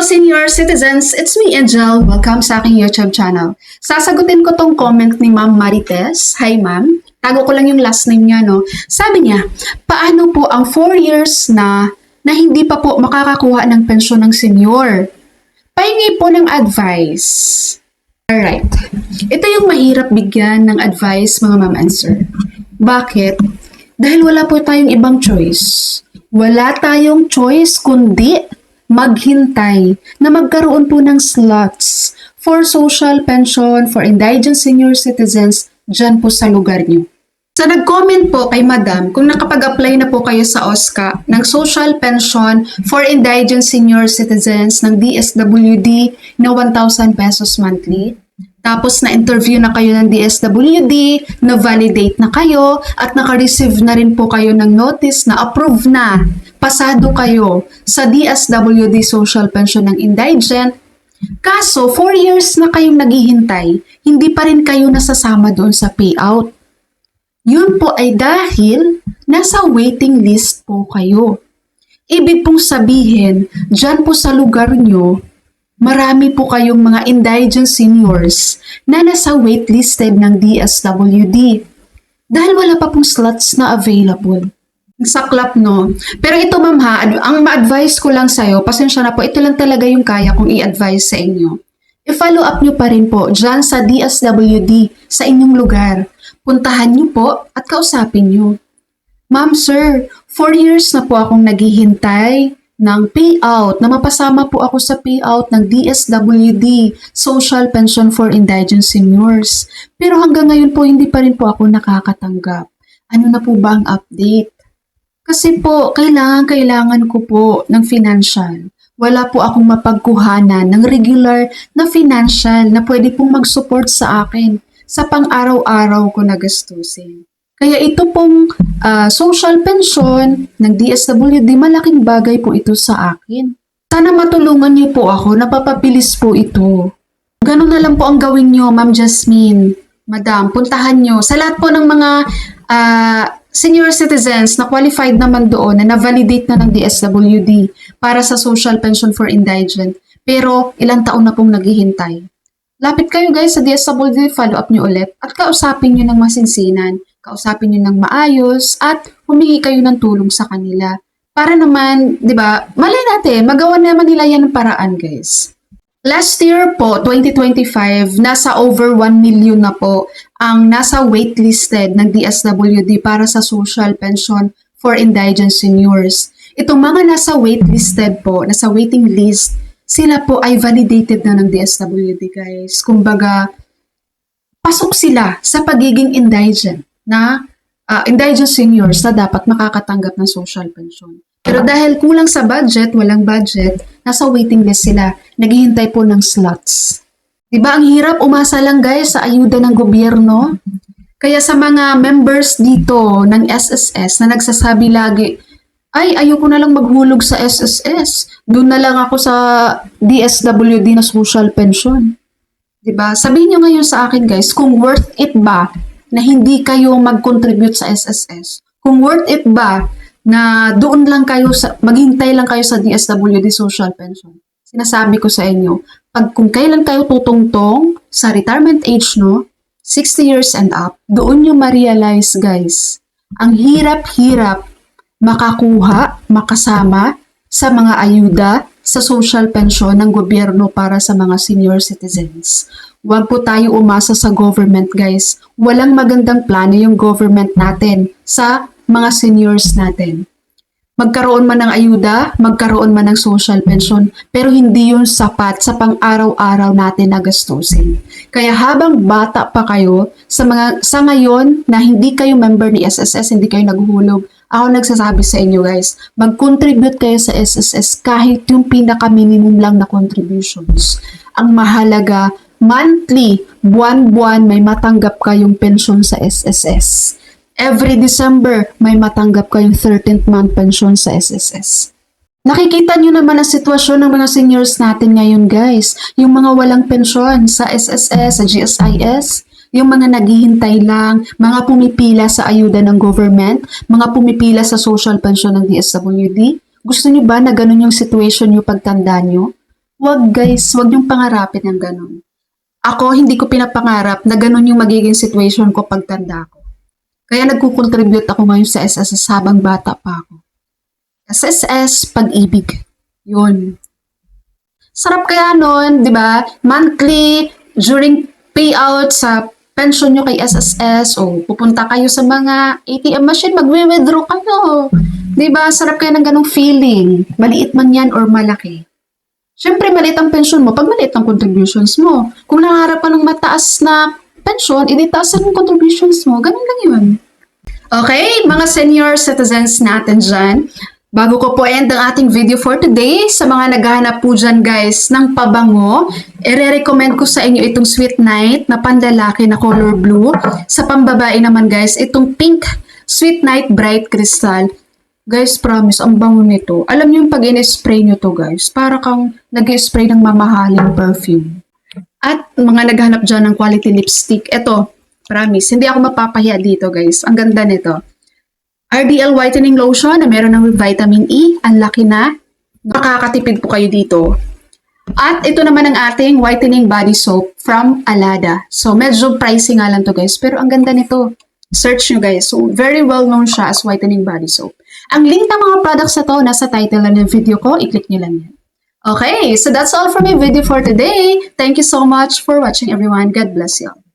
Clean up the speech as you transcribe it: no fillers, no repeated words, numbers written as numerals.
senior citizens, it's me Angel. Welcome sa aking YouTube channel. Sasagutin ko tong comment ni Ma'am Marites. Hi ma'am, tago ko lang yung last name niya, no? Sabi niya, paano po ang 4 years na hindi pa po makakakuha ng pensyon ng senior? Pahingi po ng advice. Alright, ito yung mahirap bigyan ng advice mga ma'am and sir. Bakit? Dahil wala po tayong ibang choice. Wala tayong choice kundi maghintay na magkaroon po ng slots for social pension for indigent senior citizens dyan po sa lugar nyo. Sa nag-comment po kay Madam, kung nakapag-apply na po kayo sa OSCA ng social pension for indigent senior citizens ng DSWD na 1,000 pesos monthly, tapos na-interview na kayo ng DSWD, na-validate na kayo, at naka-receive na rin po kayo ng notice na approve na, pasado kayo sa DSWD social pension ng indigent. Kaso, 4 years na kayong naghihintay, hindi pa rin kayo nasasama doon sa payout. Yun po ay dahil nasa waiting list po kayo. Ibig pong sabihin, dyan po sa lugar nyo, marami po kayong mga indigent seniors na nasa waitlisted ng DSWD dahil wala pa pong slots na available. Saklap, no? Pero ito ma'am ha, ang ma-advise ko lang sa'yo, pasensya na po, ito lang talaga yung kaya kong i-advise sa inyo. I-follow up nyo pa rin po dyan sa DSWD sa inyong lugar. Puntahan nyo po at kausapin nyo. Ma'am, sir, 4 years na po akong naghihintay ng payout, na mapasama po ako sa payout ng DSWD, Social Pension for Indigent Seniors. Pero hanggang ngayon po, hindi pa rin po ako nakakatanggap. Ano na po ba ang update? Kasi po, kailangan ko po ng financial. Wala po akong mapagkuhanan ng regular na financial na pwede pong mag-support sa akin sa pang-araw-araw ko na gastusin. Kaya ito pong social pension ng DSWD, malaking bagay po ito sa akin. Sana matulungan niyo po ako, napapabilis po ito. Ganun na lang po ang gawin niyo, Ma'am Jasmine. Madam, puntahan niyo. Sa lahat po ng mga senior citizens na qualified naman doon, na na-validate na ng DSWD para sa social pension for indigent. Pero ilang taon na pong naghihintay. Lapit kayo guys sa DSWD, follow up nyo ulit at kausapin nyo ng masinsinan, kausapin nyo ng maayos at humingi kayo ng tulong sa kanila. Para naman, di ba, malay natin, magawa naman nila yan ng paraan guys. Last year po, 2025, nasa over 1 million na po ang nasa waitlisted ng DSWD para sa social pension for indigent seniors. Itong mga nasa waitlisted po, nasa waiting list, sila po ay validated na ng DSWD guys. Kumbaga, pasok sila sa pagiging indigent na indigent seniors na dapat makakatanggap ng social pension. Pero dahil kulang sa budget, walang budget, nasa waiting list sila. Naghihintay po ng slots. Diba ang hirap umasa lang guys sa ayuda ng gobyerno? Kaya sa mga members dito ng SSS na nagsasabi lagi, ay, ayoko na lang maghulog sa SSS. Doon na lang ako sa DSWD na social pension. Diba? Sabihin nyo ngayon sa akin guys, kung worth it ba na hindi kayo mag-contribute sa SSS? Kung worth it ba na doon lang kayo, maghintay lang kayo sa DSWD social pension? Sinasabi ko sa inyo, kung kailan kayo tutungtong sa retirement age, no? 60 years and up, doon nyo ma-realize guys, ang hirap-hirap makakuha, makasama sa mga ayuda sa social pension ng gobyerno para sa mga senior citizens. Huwag po tayo umasa sa government guys. Walang magandang plano yung government natin sa mga seniors natin. Magkaroon man ng ayuda, magkaroon man ng social pension, pero hindi yun sapat sa pang-araw-araw natin na gastusin. Kaya habang bata pa kayo, sa ngayon na hindi kayo member ni SSS, hindi kayo naghuhulog, ako nagsasabi sa inyo guys, mag-contribute kayo sa SSS kahit yung pinaka-minimum lang na contributions. Ang mahalaga, monthly, buwan-buwan may matanggap kayong pension sa SSS. Every December, may matanggap kayong 13th month pension sa SSS. Nakikita nyo naman ang sitwasyon ng mga seniors natin ngayon guys. Yung mga walang pensyon sa SSS, sa GSIS, yung mga naghihintay lang, mga pumipila sa ayuda ng government, mga pumipila sa social pension ng DSWD. Gusto nyo ba na ganun yung situation nyo pagtanda nyo? Wag guys, wag niyong pangarapin ng ganun. Ako, hindi ko pinapangarap na ganun yung magiging situation ko pagtanda ko. Kaya nagkukontribute ako ngayon sa SSS habang bata pa ako. SSS, pag-ibig. Yun. Sarap kaya nun, di ba? Monthly, during payout sa pension nyo kay SSS, o pupunta kayo sa mga ATM machine, magwi-withdraw kayo. Di ba? Sarap kaya ng ganong feeling. Maliit man yan or malaki. Siyempre, maliit ang pension mo pag maliit ang contributions mo. Kung nangarap ka ng mataas na pension, iditaasan yung contributions mo. Ganun lang yun. Okay, mga senior citizens natin dyan, bago ko po end ang ating video for today, sa mga naghahanap po dyan guys ng pabango, i-recommend ko sa inyo itong Sweet Night na panlalaki na color blue. Sa pambabae naman guys, itong pink Sweet Night Bright Crystal. Guys, promise, ang bango nito. Alam niyo yung pag in-spray nyo to guys, para kang nag-spray ng mamahaling perfume. At mga naghanap dyan ng quality lipstick, eto, promise, hindi ako mapapahiya dito guys. Ang ganda nito. RDL Whitening Lotion na meron ng vitamin E. Ang laki na. Makakatipid po kayo dito. At ito naman ang ating whitening body soap from Alada. So medyo pricey nga lang to guys. Pero ang ganda nito. Search nyo guys. So very well known siya as whitening body soap. Ang link ng mga products na to nasa title lang ng video ko. I-click nyo lang yan. Okay, so that's all for my video for today. Thank you so much for watching everyone. God bless you all.